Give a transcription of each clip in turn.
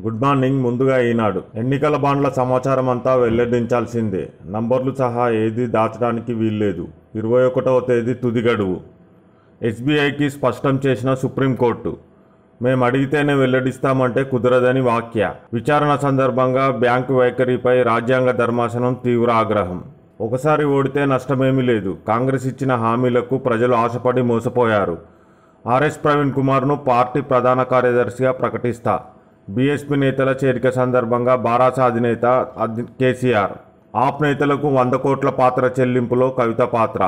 Good morning. ముందుగా ఈనాడు ఎన్నికల బాండ్ల సమాచారం అంతా వెల్లడించాల్సిందే. నంబర్లు సహా ఏది దాచడానికి వీల్లేదు. 21వ తేదీ తుది గడువు. ఎస్బీఐకి స్పష్టం చేసిన సుప్రీంకోర్టు. మేము అడిగితేనే వెల్లడిస్తామంటే కుదరదని వ్యాఖ్య. విచారణ సందర్భంగా బ్యాంకు వైఖరిపై రాజ్యాంగ ధర్మాసనం తీవ్ర ఆగ్రహం. ఒకసారి ఓడితే నష్టమేమీ లేదు. కాంగ్రెస్ ఇచ్చిన హామీలకు ప్రజలు ఆశపడి మోసపోయారు. ఆర్ఎస్ ప్రవీణ్ కుమార్ను పార్టీ ప్రధాన కార్యదర్శిగా ప్రకటిస్తా. బీఎస్పీ నేతల చేరిక సందర్భంగా బారాస అధినేత కేసీఆర్. ఆప్ నేతలకు 100 కోట్ల పాత్ర చెల్లింపులో కవిత పాత్ర.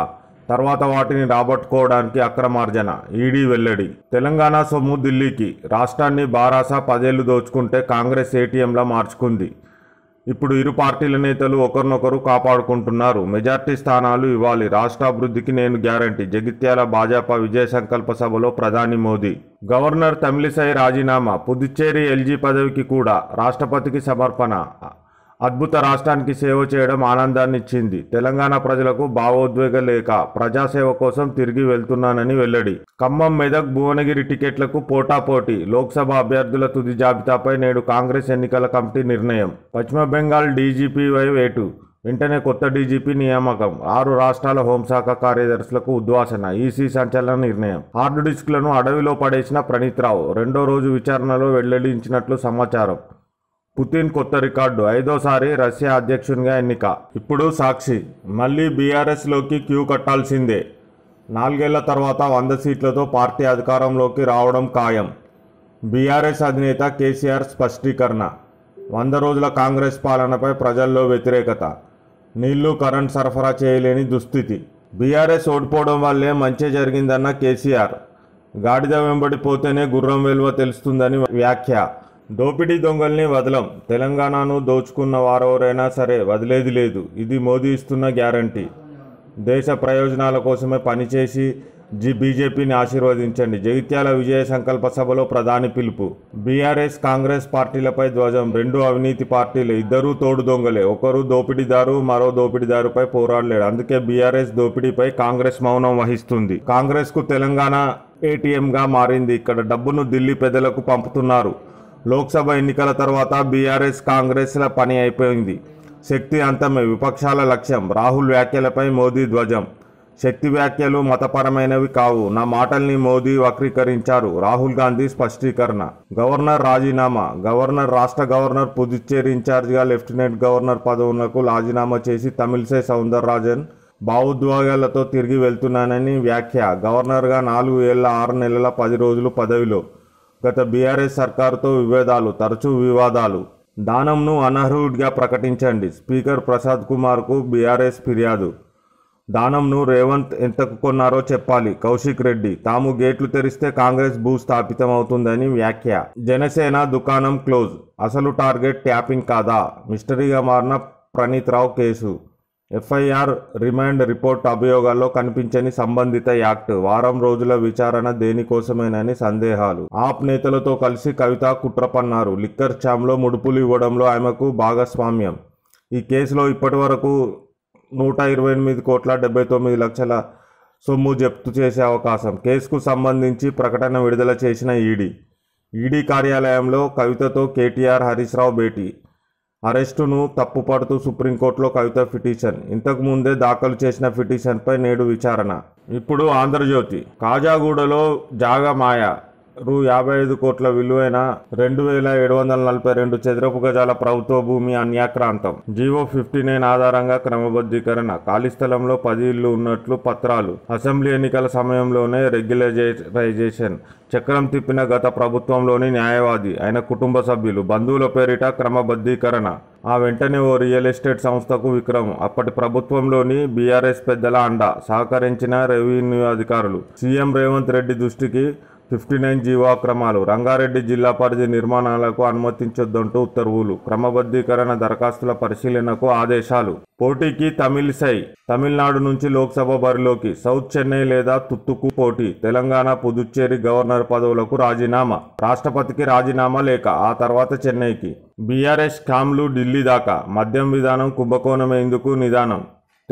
తర్వాత వాటిని రాబట్టుకోవడానికి అక్రమార్జన. ఈడీ వెల్లడి. తెలంగాణ సొమ్ము ఢిల్లీకి. రాష్ట్రాన్ని బారాస 10 ఏళ్లు దోచుకుంటే కాంగ్రెస్ ఏటీఎంలా మార్చుకుంది. ఇప్పుడు ఇరు పార్టీల నేతలు ఒకరినొకరు కాపాడుకుంటున్నారు. మెజార్టీ స్థానాలు ఇవ్వాలి. రాష్ట్రాభివృద్ధికి నేను గ్యారంటీ. జగిత్యాల భాజపా విజయ సంకల్ప సభలో ప్రధాని మోదీ. గవర్నర్ తమిళిసై రాజీనామా. పుదుచ్చేరి ఎల్జీ పదవికి కూడా రాష్ట్రపతికి సమర్పణ. అద్భుత రాష్ట్రానికి సేవ చేయడం ఆనందాన్నిచ్చింది. తెలంగాణ ప్రజలకు భావోద్వేగ లేఖ. ప్రజాసేవ కోసం తిరిగి వెళ్తున్నానని వెల్లడి. ఖమ్మం, మెదక్, భువనగిరి టికెట్లకు పోటాపోటీ. లోక్సభ అభ్యర్థుల తుది జాబితాపై నేడు కాంగ్రెస్ ఎన్నికల కమిటీ నిర్ణయం. పశ్చిమ బెంగాల్ డీజీపీవై వేటు. వెంటనే కొత్త డీజీపీ నియామకం. 6 రాష్ట్రాల హోంశాఖ కార్యదర్శులకు ఉద్వాసన. ఈసీ సంచలన నిర్ణయం. హార్డ్ డిస్క్లను అడవిలో పడేసిన ప్రణీత్ రావు. 2వ రోజు విచారణలో వెల్లడించినట్లు సమాచారం. పుతిన్ కొత్త రికార్డు. 5వసారి రష్యా అధ్యక్షునిగా ఎన్నిక. ఇప్పుడు సాక్షి. మళ్లీ బీఆర్ఎస్లోకి క్యూ కట్టాల్సిందే. 4 ఏళ్ల తర్వాత 100 సీట్లతో పార్టీ అధికారంలోకి రావడం ఖాయం. బీఆర్ఎస్ అధినేత కేసీఆర్ స్పష్టీకరణ. 100 రోజుల కాంగ్రెస్ పాలనపై ప్రజల్లో వ్యతిరేకత. నీళ్లు, కరెంట్ సరఫరా చేయలేని దుస్థితి. బీఆర్ఎస్ ఓడిపోవడం వల్లే మంచి జరిగిందన్న కేసీఆర్. గాడిద వెంబడి పోతేనే గుర్రం విలువ తెలుస్తుందని వ్యాఖ్య. దోపిడీ దొంగల్ని వదలం. తెలంగాణను దోచుకున్న వారెవరైనా సరే వదిలేది లేదు. ఇది మోదీ ఇస్తున్న గ్యారంటీ. దేశ ప్రయోజనాల కోసమే పనిచేసి బీజేపీని ఆశీర్వదించండి. జగిత్యాల విజయ సంకల్ప సభలో ప్రధాని పిలుపు. బీఆర్ఎస్, కాంగ్రెస్ పార్టీలపై ధ్వజం. 2 అవినీతి పార్టీలే. ఇద్దరూ తోడు దొంగలే. ఒకరు దోపిడీదారు, మరో దోపిడీదారుపై పోరాడలేడు. అందుకే బీఆర్ఎస్ దోపిడీపై కాంగ్రెస్ మౌనం వహిస్తుంది. కాంగ్రెస్కు తెలంగాణ ఏటీఎంగా మారింది. ఇక్కడ డబ్బును ఢిల్లీ పెద్దలకు పంపుతున్నారు. లోక్సభ ఎన్నికల తర్వాత బీఆర్ఎస్, కాంగ్రెస్ల పని అయిపోయింది. శక్తి అంతమే విపక్షాల లక్ష్యం. రాహుల్ వ్యాఖ్యలపై మోదీ ధ్వజం. శక్తి వ్యాఖ్యలు మతపరమైనవి కావు. నా మాటల్ని మోదీ వక్రీకరించారు. రాహుల్ గాంధీ స్పష్టీకరణ. గవర్నర్ రాజీనామా. రాష్ట్ర గవర్నర్ పుదుచ్చేరి ఇన్ఛార్జిగా లెఫ్టినెంట్ గవర్నర్ పదవులకు రాజీనామా చేసి తమిళిసై సౌందరరాజన్ భావోద్వేగాలతో తిరిగి వెళ్తున్నానని వ్యాఖ్య. గవర్నర్గా 4 ఏళ్ల 6 నెలల 10 రోజులు పదవిలో. గత బీఆర్ఎస్ సర్కారుతో విభేదాలు, తరచూ వివాదాలు. దానంను అనర్హుడిగా ప్రకటించండి. స్పీకర్ ప్రసాద్ కుమార్కు బీఆర్ఎస్ ఫిర్యాదు. దానంను రేవంత్ ఎంతకు కొన్నారో చెప్పాలి. కౌశిక్ రెడ్డి. తాము గేట్లు తెరిస్తే కాంగ్రెస్ భూస్థాపితమవుతుందని వ్యాఖ్య. జనసేన దుకాణం క్లోజ్. అసలు టార్గెట్ ట్యాపింగ్ కాదా? మిస్టరీగా మారిన Praneeth Rao case. FIR, remand report. అభియోగాల్లో కనిపించని సంబంధిత యాక్ట్. వారం రోజుల విచారణ దేనికోసమేనని సందేహాలు. ఆప్ నేతలతో కలిసి కవిత కుట్ర పన్నారు. లిక్కర్ స్కామ్లో ముడుపులు ఇవ్వడంలో ఆమెకు భాగస్వామ్యం. ఈ కేసులో ఇప్పటి వరకు 128 కోట్ల 79 లక్షల సొమ్ము జప్తు చేసే అవకాశం. కేసుకు సంబంధించి ప్రకటన విడుదల చేసిన ఈడీ కార్యాలయంలో కవితతో కేటీఆర్, హరీష్ రావు భేటీ. అరెస్టును తప్పుపడుతూ సుప్రీంకోర్టులో కవిత పిటిషన్. ఇంతకు ముందే దాఖలు చేసిన పిటిషన్పై నేడు విచారణ. ఇప్పుడు ఆంధ్రజ్యోతి. కాజాగూడలో జాగా మాయ. రూ. 55 కోట్ల విలువైన 2742 చదరపు గజాల ప్రభుత్వ భూమి అన్యాక్రాంతం. జీవో 59 ఆధారంగా క్రమబద్ధీకరణ. ఖాళీ స్థలంలో 10 ఇళ్లు ఉన్నట్లు పత్రాలు. అసెంబ్లీ ఎన్నికల సమయంలోనే రెగ్యులరైజేషన్. చక్రం తిప్పిన గత ప్రభుత్వంలోని న్యాయవాది, ఆయన కుటుంబ సభ్యులు, బంధువుల పేరిట క్రమబద్ధీకరణ. ఆ వెంటనే ఓ రియల్ ఎస్టేట్ సంస్థకు విక్రమం. అప్పటి ప్రభుత్వంలోని బీఆర్ఎస్ పెద్దల అండ. సహకరించిన రెవెన్యూ అధికారులు. సీఎం రేవంత్ రెడ్డి దృష్టికి 59 జీవో అక్రమాలు. రంగారెడ్డి జిల్లా పరిధి నిర్మాణాలకు అనుమతించొద్దంటూ ఉత్తర్వులు. క్రమబద్ధీకరణ దరఖాస్తుల పరిశీలనకు ఆదేశాలు. పోటీకి తమిళిసై. తమిళనాడు నుంచి లోక్సభ బరిలోకి. సౌత్ చెన్నై లేదా తుత్తుకు పోటీ. తెలంగాణ, పుదుచ్చేరి గవర్నర్ పదవులకు రాజీనామా. రాష్ట్రపతికి రాజీనామా లేఖ. ఆ తర్వాత చెన్నైకి. బీఆర్ఎస్ స్కామ్లు ఢిల్లీ దాకా. మద్యం విధానం కుంభకోణమేందుకు నిదానం.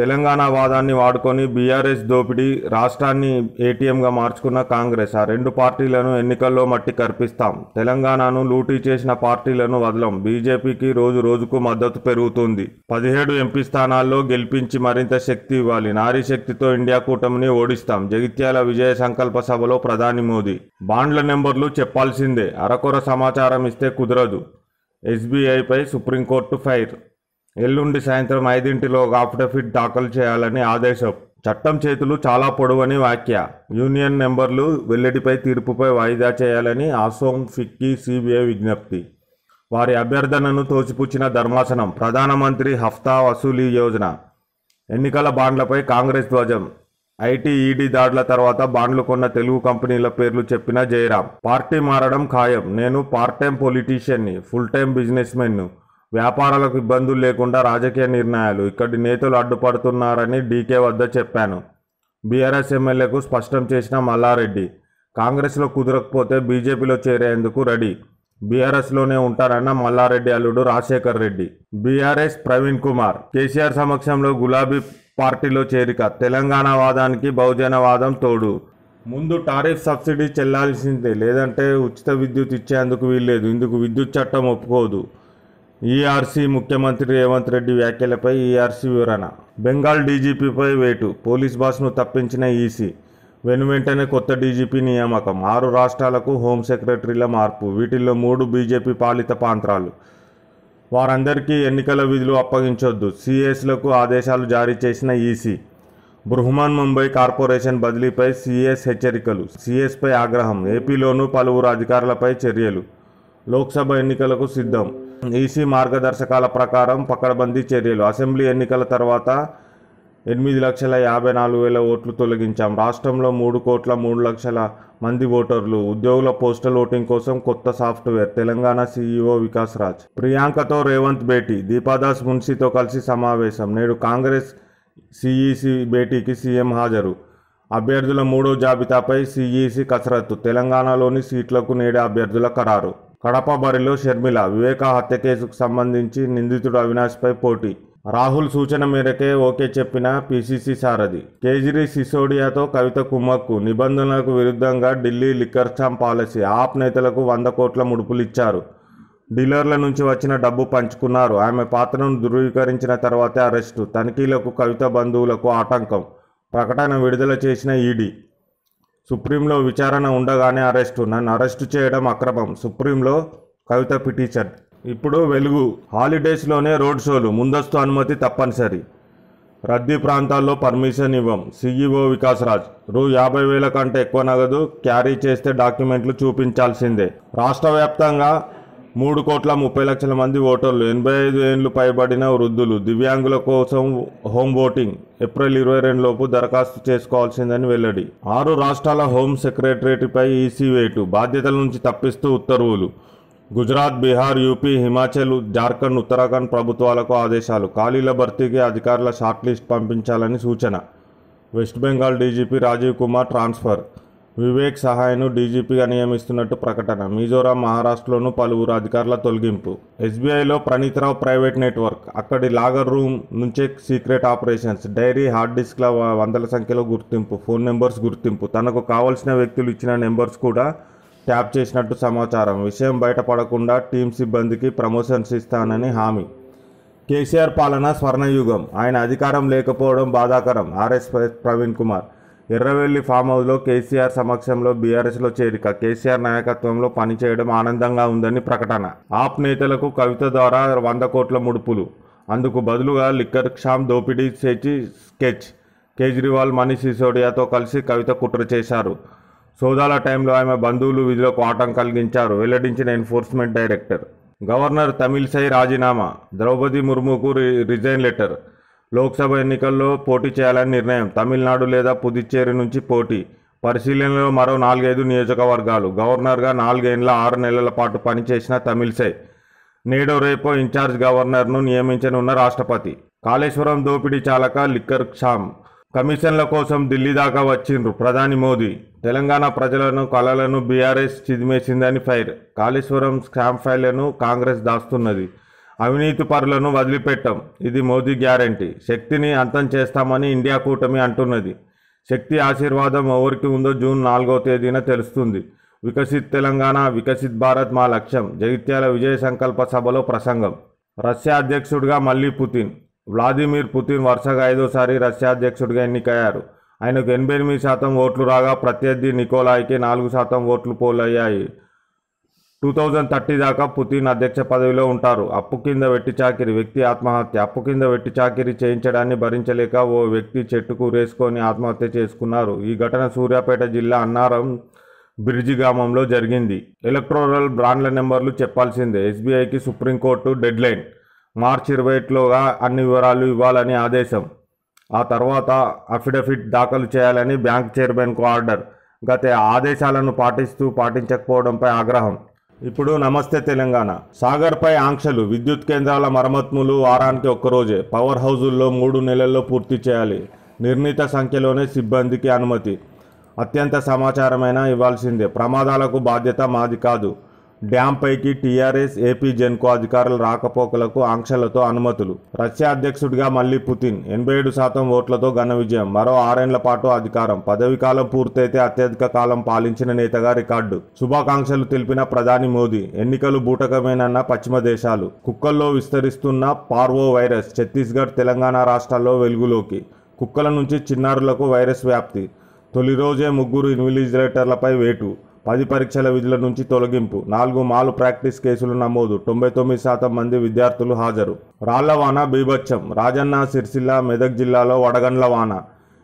తెలంగాణ వాదాన్ని వాడుకొని బీఆర్ఎస్ దోపిడీ రాష్ట్రాన్ని ఏటీఎంగా మార్చుకున్న కాంగ్రెస్. ఆ రెండు పార్టీలను ఎన్నికల్లో మట్టి కర్పిస్తాం. తెలంగాణను లూటీ చేసిన పార్టీలను వదలం. బీజేపీకి రోజు రోజుకు మద్దతు పెరుగుతుంది. 17 ఎంపీ స్థానాల్లో గెలిపించి మరింత శక్తి ఇవ్వాలి. నారీ శక్తితో ఇండియా కూటమిని ఓడిస్తాం. జగిత్యాల విజయ సంకల్ప సభలో ప్రధాని మోదీ. బాండ్ల నెంబర్లు చెప్పాల్సిందే. అరకొర సమాచారం ఇస్తే కుదరదు. ఎస్బీఐపై సుప్రీంకోర్టు ఫైర్. ఎల్లుండి సాయంత్రం 5 అఫిడవిట్ దాఖలు చేయాలని ఆదేశం. చట్టం చేతులు చాలా పొడవని వ్యాఖ్య. యూనియన్ నెంబర్లు వెల్లడిపై తీర్పుపై వాయిదా చేయాలని అసోం ఫిక్కీ సిబిఐ విజ్ఞప్తి. వారి అభ్యర్థనను తోసిపుచ్చిన ధర్మాసనం. ప్రధానమంత్రి హఫ్తా వసూలీ యోజన. ఎన్నికల బాండ్లపై కాంగ్రెస్ ధ్వజం. ఐటీ ఈడీ దాడుల తర్వాత బాండ్లు కొన్న తెలుగు కంపెనీల పేర్లు చెప్పిన జయరాం. పార్టీ మారడం ఖాయం. నేను పార్ట్ టైం పొలిటీషియన్ని, ఫుల్ టైం బిజినెస్ మెన్ను. వ్యాపారాలకు ఇబ్బందులు లేకుండా రాజకీయ నిర్ణయాలు. ఇక్కడి నేతలు అడ్డుపడుతున్నారని డీకే వద్ద చెప్పాను. బీఆర్ఎస్ ఎమ్మెల్యేకు స్పష్టం చేసిన మల్లారెడ్డి. కాంగ్రెస్లో కుదరకపోతే బీజేపీలో చేరేందుకు రెడీ. బీఆర్ఎస్లోనే ఉంటారన్న మల్లారెడ్డి అల్లుడు రాజశేఖర్ రెడ్డి. బీఆర్ఎస్ ప్రవీణ్ కుమార్. కేసీఆర్ సమక్షంలో గులాబీ పార్టీలో చేరిక. తెలంగాణ వాదానికి బహుజన వాదం తోడు. ముందు టారిఫ్ సబ్సిడీ చెల్లాల్సిందే, లేదంటే ఉచిత విద్యుత్ ఇచ్చేందుకు వీల్లేదు. ఇందుకు విద్యుత్ చట్టం ఒప్పుకోదు. ఈఆర్సీ ముఖ్యమంత్రి రేవంత్ రెడ్డి వ్యాఖ్యలపై ఈఆర్సీ వివరణ. బెంగాల్ డీజీపీపై వేటు. పోలీస్ బాస్ను తప్పించిన ఈసీ. వెనువెంటనే కొత్త డీజీపీ నియామకం. 6 రాష్ట్రాలకు హోం సెక్రటరీల మార్పు. వీటిల్లో 3 బీజేపీ పాలిత ప్రాంతాలు. వారందరికీ ఎన్నికల విధులు అప్పగించొద్దు. సీఎస్లకు ఆదేశాలు జారీ చేసిన ఈసీ. బృహ్మన్ ముంబై కార్పొరేషన్ బదిలీపై సీఎస్ హెచ్చరికలు. సీఎస్పై ఆగ్రహం. ఏపీలోనూ పలువురు అధికారులపై చర్యలు. లోక్సభ ఎన్నికలకు సిద్ధం. ఈసీ మార్గదర్శకాల ప్రకారం పకడ్బందీ చర్యలు. అసెంబ్లీ ఎన్నికల తర్వాత 8,54,000 ఓట్లు తొలగించాం. రాష్ట్రంలో 3,03,00,000 మంది ఓటర్లు. ఉద్యోగుల పోస్టల్ ఓటింగ్ కోసం కొత్త సాఫ్ట్వేర్. తెలంగాణ సీఈఓ వికాస్ రాజ్. ప్రియాంకతో రేవంత్ భేటీ. దీపాదాస్ మున్షితో కలిసి సమావేశం. నేడు కాంగ్రెస్ సీఈసీ భేటీకి సీఎం హాజరు. అభ్యర్థుల 3వ జాబితాపై సీఈసీ కసరత్తు. తెలంగాణలోని సీట్లకు నేడే అభ్యర్థుల ఖరారు. కడప బరిలో షర్మిల. వివేక హత్య కేసుకు సంబంధించి నిందితుడు అవినాష్పై పోటీ. రాహుల్ సూచన మేరకే ఓకే చెప్పిన పీసీసీ సారథి. కేజ్రీ సిసోడియాతో కవిత కుమ్మక్కు. నిబంధనలకు విరుద్ధంగా ఢిల్లీ లిక్కర్ స్కామ్ పాలసీ. ఆప్ నేతలకు 100 కోట్ల ముడుపులిచ్చారు. డీలర్ల నుంచి వచ్చిన డబ్బు పంచుకున్నారు. ఆమె పాత్రను ధృవీకరించిన తర్వాతే అరెస్టు. తనిఖీలకు కవిత బంధువులకు ఆటంకం. ప్రకటన విడుదల చేసిన ఈడీ. సుప్రీంలో విచారణ ఉండగానే అరెస్టు. నన్ను అరెస్టు చేయడం అక్రమం. సుప్రీంలో కవిత పిటిషన్. ఇప్పుడు వెలుగు. హాలిడేస్లోనే రోడ్ షోలు. ముందస్తు అనుమతి తప్పనిసరి. రద్దీ ప్రాంతాల్లో పర్మిషన్ ఇవ్వం. సీఈఓ వికాస్ రాజ్. రూ. 50,000 కంటే ఎక్కువ నగదు క్యారీ చేస్తే డాక్యుమెంట్లు చూపించాల్సిందే. రాష్ట్ర వ్యాప్తంగా 3,30,00,000 మంది ఓటర్లు. 85 ఏళ్లు పైబడిన వృద్ధులు. దివ్యాంగుల కోసం హోమ్ ఓటింగ్. ఏప్రిల్ 22 లోపు దరఖాస్తు చేసుకోవాల్సిందని వెల్లడి. 6 రాష్ట్రాల హోం సెక్రటరీపై ఈసీ వేటు. బాధ్యతల నుంచి తప్పిస్తూ ఉత్తర్వులు. గుజరాత్, బీహార్, యూపీ, హిమాచల్, జార్ఖండ్, ఉత్తరాఖండ్ ప్రభుత్వాలకు ఆదేశాలు. ఖాళీల భర్తీకి అధికారుల షార్ట్ లిస్ట్ పంపించాలని సూచన. West Bengal DGP Rajiv Kumar transfer. Vivek సహాయ్ను డీజీపీగా నియమిస్తున్నట్టు ప్రకటన. మిజోరాం, మహారాష్ట్రలోనూ పలువురు అధికారుల తొలగింపు. ఎస్బీఐలో ప్రణీత్రావు ప్రైవేట్ నెట్వర్క్. అక్కడి లాగర్ రూమ్ నుంచే సీక్రెట్ ఆపరేషన్స్. డైరీ, హార్డ్ డిస్క్ల 100ల సంఖ్యలో గుర్తింపు. ఫోన్ నెంబర్స్ గుర్తింపు. తనకు కావలసిన వ్యక్తులు ఇచ్చిన నెంబర్స్ కూడా ట్యాప్ చేసినట్టు సమాచారం. విషయం బయటపడకుండా టీం సిబ్బందికి ప్రమోషన్స్ ఇస్తానని హామీ. కేసీఆర్ పాలన స్వర్ణయుగం. ఆయన అధికారం లేకపోవడం బాధాకరం. ఆర్ఎస్ ప్రవీణ్ కుమార్. ఎర్రవెల్లి ఫామ్ హౌస్లో కేసీఆర్ సమక్షంలో బీఆర్ఎస్లో చేరిక. కేసీఆర్ నాయకత్వంలో పనిచేయడం ఆనందంగా ఉందని ప్రకటన. ఆప్ నేతలకు కవిత ద్వారా 100 కోట్ల ముడుపులు. అందుకు బదులుగా లిక్కర్ స్కామ్ దోపిడీ చేసి స్కెచ్. కేజ్రీవాల్, మనీష్ సిసోడియాతో కలిసి కవిత కుట్ర చేశారు. సోదాల టైంలో ఆమె బంధువులు విధులకు ఆటంకం కలిగించారు. వెల్లడించిన ఎన్ఫోర్స్మెంట్ డైరెక్టర్. గవర్నర్ తమిళిసై రాజీనామా. ద్రౌపది ముర్ముకు రిజైన్ లెటర్. లోక్సభ ఎన్నికల్లో పోటీ చేయాలని నిర్ణయం. తమిళనాడు లేదా పుదుచ్చేరి నుంచి పోటీ. పరిశీలనలో మరో 4-5 నియోజకవర్గాలు. గవర్నర్గా 4 ఏళ్ల 6 నెలల పాటు పనిచేసిన తమిళిసై నేడో రేపో ఇన్ఛార్జ్ గవర్నర్ను నియమించనున్న రాష్ట్రపతి. కాళేశ్వరం దోపిడీ చాలక లిక్కర్ స్కామ్. కమిషన్ల కోసం ఢిల్లీ దాకా వచ్చిండ్రు ప్రధాని మోదీ. తెలంగాణ ప్రజలను కలలను బీఆర్ఎస్ చిదిమేసిందని ఫైర్. కాళేశ్వరం స్కామ్ ఫైళ్లను కాంగ్రెస్ దాస్తున్నది. అవినీతి పరులను వదిలిపెట్టం, ఇది మోదీ గ్యారంటీ. శక్తిని అంతం చేస్తామని ఇండియా కూటమి అంటున్నది. శక్తి ఆశీర్వాదం ఎవరికి ఉందో జూన్ 4వ తేదీన తెలుస్తుంది. వికసిత్ తెలంగాణ, వికసిత్ భారత్ మా లక్ష్యం. జగిత్యాల విజయ సంకల్ప సభలో ప్రసంగం. రష్యా అధ్యక్షుడిగా మళ్లీ పుతిన్. వ్లాదిమిర్ పుతిన్ వరుసగా 5వ సారి రష్యా అధ్యక్షుడిగా ఎన్నికయ్యారు. ఆయనకు 88% ఓట్లు రాగా ప్రత్యర్థి నికోలాయ్కి 4% ఓట్లు పోలయ్యాయి. 2030 దాకా పుతిన్ అధ్యక్ష పదవిలో ఉంటారు. అప్పు కింద వెట్టి చాకిరి, వ్యక్తి ఆత్మహత్య. అప్పు కింద వెట్టి చాకిరి చేయించడాన్ని భరించలేక ఓ వ్యక్తి చెట్టుకు రేసుకొని ఆత్మహత్య చేసుకున్నారు. ఈ ఘటన సూర్యాపేట జిల్లా అన్నారం బ్రిడ్జి గ్రామంలో జరిగింది. ఎలక్టోరల్ బాండ్ల నెంబర్లు చెప్పాల్సిందే. ఎస్బీఐకి సుప్రీంకోర్టు డెడ్లైన్. మార్చి 28లోగా అన్ని వివరాలు ఇవ్వాలని ఆదేశం. ఆ తర్వాత అఫిడవిట్ దాఖలు చేయాలని బ్యాంక్ చైర్మన్కు ఆర్డర్. గత ఆదేశాలను పాటించకపోవడంపై ఆగ్రహం. ఇప్పుడు నమస్తే తెలంగాణ. సాగర్పై ఆంక్షలు. విద్యుత్ కేంద్రాల మరమ్మతులు వారానికి ఒక్కరోజే. పవర్ హౌజుల్లో 3 నెలల్లో పూర్తి చేయాలి. నిర్ణీత సంఖ్యలోనే సిబ్బందికి అనుమతి. అత్యంత సమాచారమైనా ఇవ్వాల్సిందే. ప్రమాదాలకు బాధ్యత మాది కాదు. డ్యాం పైకి టీఆర్ఎస్, ఏపీ జెన్కో అధికారుల రాకపోకలకు ఆంక్షలతో అనుమతులు. రష్యా అధ్యక్షుడిగా మళ్లీ పుతిన్. 87% ఓట్లతో ఘన విజయం. మరో 6 ఏళ్ల పాటు అధికారం. పదవీకాలం పూర్తయితే అత్యధిక కాలం పాలించిన నేతగా రికార్డు. శుభాకాంక్షలు తెలిపిన ప్రధాని మోదీ. ఎన్నికలు బూటకమేనన్న పశ్చిమ దేశాలు. కుక్కల్లో విస్తరిస్తున్న పార్వో వైరస్. ఛత్తీస్గఢ్, తెలంగాణ రాష్ట్రాల్లో వెలుగులోకి. కుక్కల నుంచి చిన్నారులకు వైరస్ వ్యాప్తి. తొలి రోజే 3 ఇన్విజిలేటర్లపై వేటు. 10 పరీక్షల విధుల నుంచి తొలగింపు. 4 మాలు ప్రాక్టీస్ కేసులు నమోదు. 99% మంది విద్యార్థులు హాజరు. రాళ్ల వాన బీభత్సం. రాజన్న సిరిసిల్ల, మెదక్ జిల్లాలో వడగండ్ల వాన.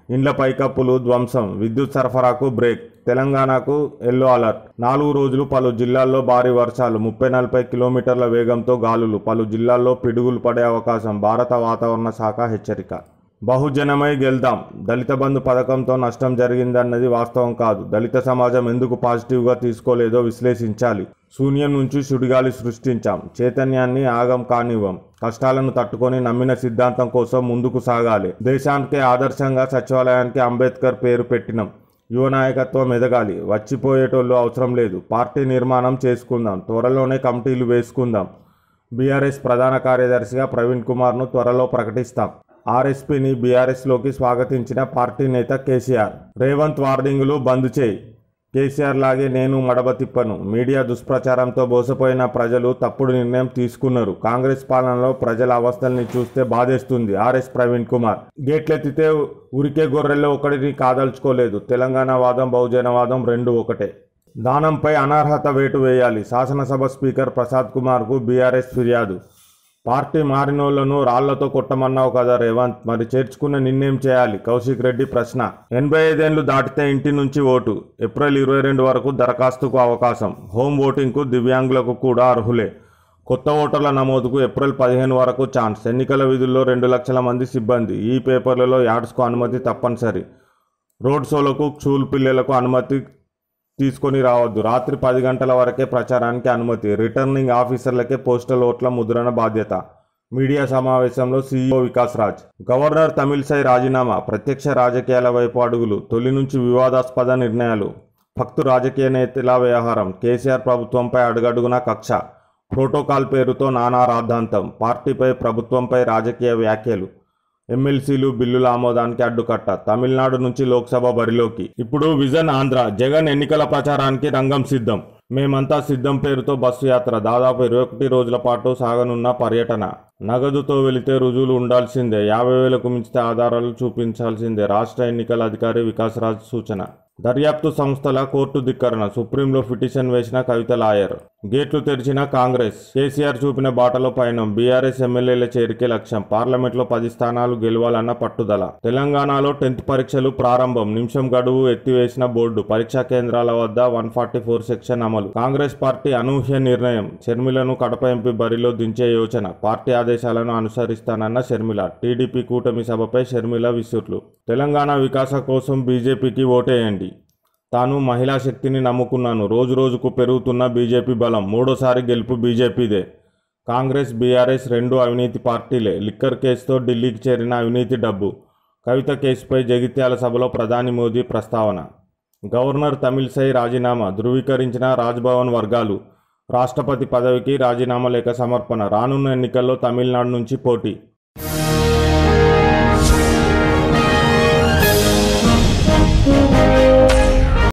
ఇండ్ల పైకప్పులు ధ్వంసం. విద్యుత్ సరఫరాకు బ్రేక్. తెలంగాణకు ఎల్లో అలర్ట్. 4 రోజులు పలు జిల్లాల్లో భారీ వర్షాలు. 30-40 కిలోమీటర్ల వేగంతో గాలులు. పలు జిల్లాల్లో పిడుగులు పడే అవకాశం. భారత వాతావరణ శాఖ హెచ్చరిక. బహుజనమై గెల్దాం. దళిత బంధు పథకంతో నష్టం జరిగిందన్నది వాస్తవం కాదు. దళిత సమాజం ఎందుకు పాజిటివ్గా తీసుకోలేదో విశ్లేషించాలి. శూన్యం నుంచి సుడిగాలి సృష్టించాం. చైతన్యాన్ని ఆగం కానివ్వం. కష్టాలను తట్టుకొని నమ్మిన సిద్ధాంతం కోసం ముందుకు సాగాలి. దేశానికే ఆదర్శంగా సచివాలయానికి అంబేద్కర్ పేరు పెట్టినాం. యువ నాయకత్వం ఎదగాలి. వచ్చిపోయేటోళ్ళు అవసరం లేదు. పార్టీ నిర్మాణం చేసుకుందాం. త్వరలోనే కమిటీలు వేసుకుందాం. బీఆర్ఎస్ ప్రధాన కార్యదర్శిగా ప్రవీణ్ కుమార్ను త్వరలో ప్రకటిస్తాం. ఆర్ఎస్పీని బీఆర్ఎస్లోకి స్వాగతించిన పార్టీ నేత కేసీఆర్. రేవంత్ వార్నింగులు బంద్ చేయి. కేసీఆర్ లాగే నేను మడమ తిప్పను. మీడియా దుష్ప్రచారంతో మోసపోయిన ప్రజలు తప్పుడు నిర్ణయం తీసుకున్నారు. కాంగ్రెస్ పాలనలో ప్రజల అవస్థల్ని చూస్తే బాధేస్తుంది. ఆర్ఎస్ ప్రవీణ్ కుమార్. గేట్లెత్తితే ఉరికే గొర్రెల్లో ఒకటిని కాదల్చుకోలేదు. తెలంగాణ వాదం, బహుజనవాదం రెండు ఒకటే. దానంపై అనర్హత వేటు వేయాలి. శాసనసభ స్పీకర్ ప్రసాద్ కుమార్కు బీఆర్ఎస్ ఫిర్యాదు. పార్టీ మారినోళ్లను రాళ్లతో కొట్టమన్నావు కదా రేవంత్, మరి చేర్చుకున్న నిన్నేం చేయాలి? కౌశిక్ రెడ్డి ప్రశ్న. 85 ఏళ్లు దాటితే ఇంటి నుంచి ఓటు. ఏప్రిల్ 22 వరకు దరఖాస్తుకు అవకాశం. హోమ్ ఓటింగ్కు దివ్యాంగులకు కూడా అర్హులే. కొత్త ఓటర్ల నమోదుకు ఏప్రిల్ 15 వరకు ఛాన్స్. ఎన్నికల విధుల్లో 2 లక్షల మంది సిబ్బంది. ఈ పేపర్లలో యాడ్స్కు అనుమతి తప్పనిసరి. రోడ్ షోలకు స్కూల్ పిల్లలకు అనుమతి తీసుకొని రావద్దు. రాత్రి 10 గంటల వరకే ప్రచారానికి అనుమతి. రిటర్నింగ్ ఆఫీసర్లకే పోస్టల్ ఓట్ల ముద్రణ బాధ్యత. మీడియా సమావేశంలో సీఈఓ వికాస్ రాజ్. గవర్నర్ తమిళిసై రాజీనామా. ప్రత్యక్ష రాజకీయాల వైపు అడుగులు. తొలి నుంచి వివాదాస్పద నిర్ణయాలు. భక్తు రాజకీయ నేతల వ్యవహారం. కేసీఆర్ ప్రభుత్వంపై అడుగడుగునా కక్ష. ప్రోటోకాల్ పేరుతో నానా రాద్ధాంతం. పార్టీపై, ప్రభుత్వంపై రాజకీయ వ్యాఖ్యలు. ఎమ్మెల్సీలు బిల్లుల ఆమోదానికి అడ్డుకట్ట. తమిళనాడు నుంచి లోక్సభ బరిలోకి. ఇప్పుడు విజన్ ఆంధ్ర. జగన్ ఎన్నికల ప్రచారానికి రంగం సిద్ధం. మేమంతా సిద్ధం పేరుతో బస్సు యాత్ర. దాదాపు 21 రోజుల పాటు సాగనున్న పర్యటన. నగదుతో వెళితే రుజువులు ఉండాల్సిందే. 50,000కు మించితే ఆధారాలు చూపించాల్సిందే. రాష్ట్ర ఎన్నికల అధికారి వికాస్ రాజ్ సూచన. దర్యాప్తు సంస్థల కోర్టు ధిక్కరణ. సుప్రీంలో పిటిషన్ వేసిన కవిత లాయర్. గేట్లు తెరిచిన కాంగ్రెస్. కేసీఆర్ చూపిన బాటలో పయనం. బీఆర్ఎస్ ఎమ్మెల్యేల చేరికే లక్ష్యం. పార్లమెంట్లో 10 స్థానాలు గెలవాలన్న పట్టుదల. తెలంగాణలో 10th పరీక్షలు ప్రారంభం. నిమిషం గడువు ఎత్తివేసిన బోర్డు. పరీక్షా కేంద్రాల వద్ద 144 సెక్షన్ అమలు. కాంగ్రెస్ పార్టీ అనూహ్య నిర్ణయం. షర్మిలను కడప ఎంపీ బరిలో దించే యోచన. పార్టీ ఆదేశాలను అనుసరిస్తానన్న షర్మిల. టీడీపీ కూటమి సభపై షర్మిల విసుర్లు. తెలంగాణ వికాసం కోసం బీజేపీకి ఓటేయండి. తాను మహిళా శక్తిని నమ్ముకున్నాను. రోజు రోజుకు పెరుగుతున్న బీజేపీ బలం. 3వ సారి గెలుపు బీజేపీదే. కాంగ్రెస్, బీఆర్ఎస్ రెండు అవినీతి పార్టీలే. లిక్కర్ కేసుతో ఢిల్లీకి చేరిన అవినీతి డబ్బు. కవిత కేసుపై జగిత్యాల సభలో ప్రధాని మోదీ ప్రస్తావన. గవర్నర్ తమిళిసై రాజీనామా. ధృవీకరించిన రాజ్భవన్ వర్గాలు. రాష్ట్రపతి పదవికి రాజీనామా లేఖ సమర్పణ. రానున్న ఎన్నికల్లో తమిళనాడు నుంచి పోటీ.